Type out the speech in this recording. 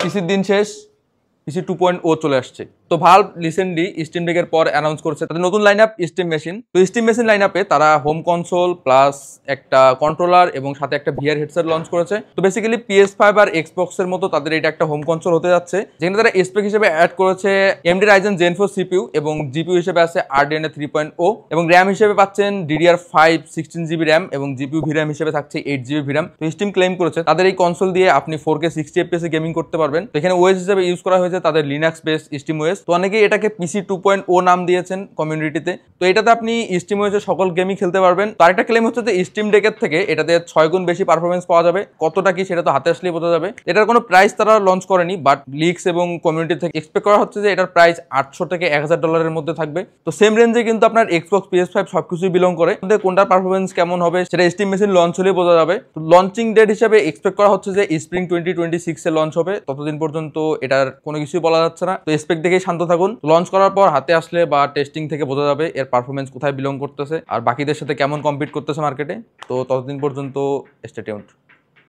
পিসির দিন শেষ, পিসি 2.0 চলে আসছে। তো ভালভ রিসেন্টলি স্টিম ডেকের পর অ্যানাউন্স করেছে তাদের নতুন লাইন আপ স্টিম মেশিন। তো স্টিম মেশিন লাইন আপে তারা হোম কনসোল প্লাস একটা কন্ট্রোলার এবং সাথে একটা ভিআর হেডসেট লঞ্চ করেছে। তো বেসিক্যালি PS5 আর এক্সবক্স এর মতো তাদের এটা একটা হোম কনসোল হতে যাচ্ছে, যেখানে তারা স্পেক হিসেবে অ্যাড করেছে AMD Ryzen Zen 4 CPU এবং জিপিইউ হিসেবে আছে RDNA 3.0 এবং র্যাম হিসেবে পাচ্ছেন DDR5 16GB র্যাম এবং জিপিইউ VRAM হিসেবে থাকছে 8GB VRAM। তো স্টিম ক্লেম করেছে তাদের এই কনসোল দিয়ে আপনি 4K 60 FPS এ গেমিং করতে পারবেন। তো এখানে ওএস হিসেবে ইউজ করা হয়েছে তাদের লিনাক্স বেস স্টিম ওএস। তো অনেকেই এটাকে পিসি 2.0 নাম দিয়েছেন কমিউনিটিতে। তো এটাতে আপনি স্টিম ওএসে সকল গেমই খেলতে পারবেন। তো আরেকটা ক্লেম হচ্ছে যে স্টিম ডেকের থেকে এটাতে 6 গুণ বেশি পারফরমেন্স পাওয়া যাবে। কতটা কি সেটা তো হাতে আসলেই বোঝা যাবে। এটার কোনো প্রাইস তারা লঞ্চ করেনি, বাট লিক্স এবং কমিউনিটি থেকে এক্সপেক্ট করা হচ্ছে যে এটার প্রাইস $800 থেকে $1000 মধ্যে থাকবে। তো সেম রেঞ্জে কিন্তু আপনার এক্সবক্স PS5 সবকিছুই বিলং করে। কোনটার পারফরমেন্স কেমন হবে সেটা স্টিম মেশিন লঞ্চ হলেই বোঝা যাবে। তো লঞ্চিং ডেট হিসেবে এক্সপেক্ট করা হচ্ছে যে স্প্রিং 2026 এ লঞ্চ হবে। ততদিন পর্যন্ত এটার কোনো কিছুই বলা যাচ্ছে না। তো স্পেক দেখেই শান্ত থাকুন। লঞ্চ করার পর হাতে আসলে বা টেস্টিং থেকে বোঝা যাবে এর পারফরমেন্স কোথায় বিলং করতেছে আর বাকিদের সাথে কেমন কম্পিট করতেছে মার্কেটে। তো ততদিন পর্যন্ত স্টে টিউনড।